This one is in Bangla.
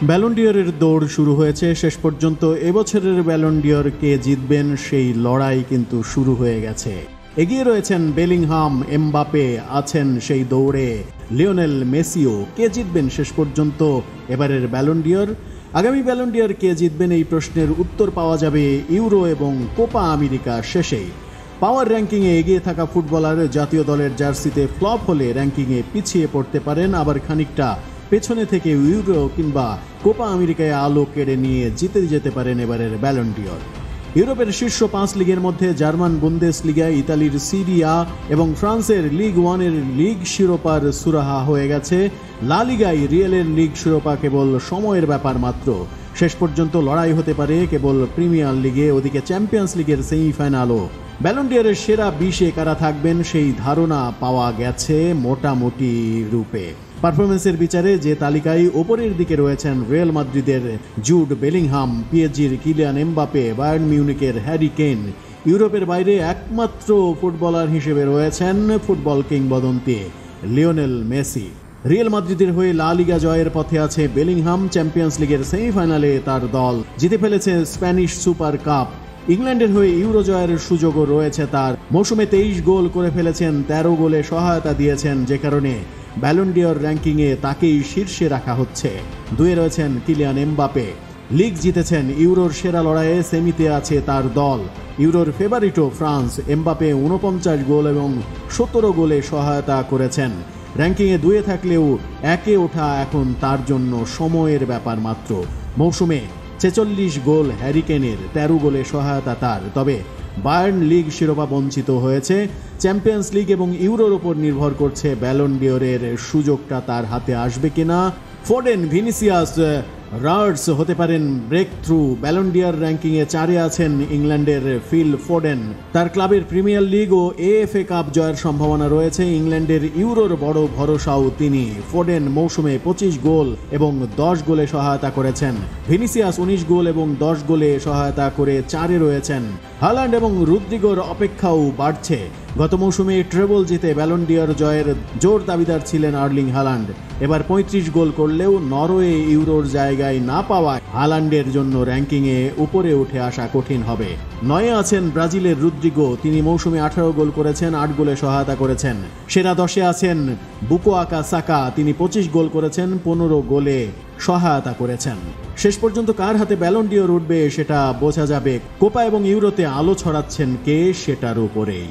ব্যালন ডি'অরের দৌড় শুরু হয়েছে। শেষ পর্যন্ত এবছরের ব্যালন ডি'অর কে জিতবেন সেই লড়াই কিন্তু শুরু হয়ে গেছে। এগিয়ে রয়েছেন বেলিংহাম, এমবাপে, আছেন সেই দৌড়ে লিওনেল মেসিও। কে জিতবেন শেষ পর্যন্ত এবারের ব্যালন ডি'অর? আগামী ব্যালন ডি'অর কে জিতবেন এই প্রশ্নের উত্তর পাওয়া যাবে ইউরো এবং কোপা আমেরিকা শেষেই। পাওয়ার র্যাঙ্কিংয়ে এগিয়ে থাকা ফুটবলার জাতীয় দলের জার্সিতে ফ্লপ হলে র্যাঙ্কিংয়ে পিছিয়ে পড়তে পারেন, আবার খানিকটা পেছনে থেকে ইউরো কিংবা কোপা আমেরিকায় আলো কেড়ে নিয়ে জিতে যেতে পারেন এবারের ব্যালন ডি'অর। ইউরোপের শীর্ষ 5 লিগের মধ্যে জার্মান বুন্দেসলিগা, ইতালির সিরি আ এবং ফ্রান্সের লিগ 1-এর লিগ শিরোপার সুরাহা হয়ে গেছে। লা লিগায় রিয়েলের লিগ শিরোপা কেবল সময়ের ব্যাপার মাত্র। শেষ পর্যন্ত লড়াই হতে পারে কেবল প্রিমিয়ার লিগে, ওদিকে চ্যাম্পিয়ন্স লিগের সেমিফাইনালও। ব্যালন ডি'অরের সেরা 20-এ কারা থাকবেন সেই ধারণা পাওয়া গেছে মোটামুটি রূপে। পারফরমেন্সের বিচারে যে তালিকায় ওপরের দিকে রয়েছেন রিয়াল মাদ্রিদের জুড বেলিংহাম, পিএসজির কিলিয়ান এমবাপে, বায়ার্ন মিউনিকের হ্যারি কেন, ইউরোপের বাইরে একমাত্র ফুটবলার হিসেবে রয়েছেন ফুটবল কিংবদন্তি লিওনেল মেসি। রিয়াল মাদ্রিদের হয়ে লা লিগা জয়ের পথে আছে বেলিংহাম। চ্যাম্পিয়ন্স লিগের সেমিফাইনালে তার দল জিতে ফেলেছে স্প্যানিশ সুপার কাপ। ইংল্যান্ডের হয়ে ইউরো জয়ের সুযোগও রয়েছে তার। মৌসুমে 23 গোল করে ফেলেছেন, 13 গোলে সহায়তা দিয়েছেন, যে কারণে ব্যালন ডি'অর র্যাঙ্কিংয়ে তাকেই শীর্ষে রাখা হচ্ছে। 2-এ রয়েছেন কিলিয়ান এমবাপে। লিগ জিতেছেন, ইউরোর সেরা লড়াইয়ে সেমিতে আছে তার দল। ইউরোর ফেভারিটও ফ্রান্স। এমবাপে 49 গোল এবং 17 গোলে সহায়তা করেছেন। র্যাঙ্কিংয়ে 2-এ থাকলেও 1-এ ওঠা এখন তার জন্য সময়ের ব্যাপার মাত্র। মৌসুমে 46 গোল হ্যারি কেনের, 13 গোলে সহায়তা তার। তবে বায়ার্ন লিগ শিরোপা বঞ্চিত হয়েছে। চ্যাম্পিয়ন্স লিগ এবং ইউরোর ওপর নির্ভর করছে ব্যালন ডি'অরের সুযোগটা তার হাতে আসবে কিনা। ফোডেন, ভিনিসিয়াস, রার্ডস হতে পারেন ব্রেক থ্রু। ব্যালন ডি'অর র্যাঙ্কিংয়ে 4-এ আছেন ইংল্যান্ডের ফিল ফোডেন। তার ক্লাবের প্রিমিয়ার লিগ ও এএফএ কাপ জয়ের সম্ভাবনা রয়েছে। ইংল্যান্ডের ইউরোর বড় ভরসাও তিনি। ফোডেন মৌসুমে 25 গোল এবং 10 গোলে সহায়তা করেছেন। ভিনিসিয়াস 19 গোল এবং 10 গোলে সহায়তা করে 4-এ রয়েছেন। হালান্ড এবং রদ্রিগোর অপেক্ষাও বাড়ছে। গত মৌসুমে ট্রেবল জিতে ব্যালন ডি'অর জয়ের জোর দাবিদার ছিলেন আর্লিং হালান্ড। এবার 35 গোল করলেও নরওয়ে ইউরোর জায়গায় না পাওয়ায় হালান্ডের জন্য র্যাঙ্কিংয়ে উপরে উঠে আসা কঠিন হবে। 9-এ আছেন ব্রাজিলের রদ্রিগো। তিনি মৌসুমে 18 গোল করেছেন, 8 গোলে সহায়তা করেছেন। সেরা 10-এ আছেন বুকোয়াকা সাকা। তিনি 25 গোল করেছেন, 15 গোলে সহায়তা করেছেন। শেষ পর্যন্ত কার হাতে ব্যালন ডি'অর উঠবে সেটা বোঝা যাবে কোপা এবং ইউরোতে আলো ছড়াচ্ছেন কে সেটার উপরেই।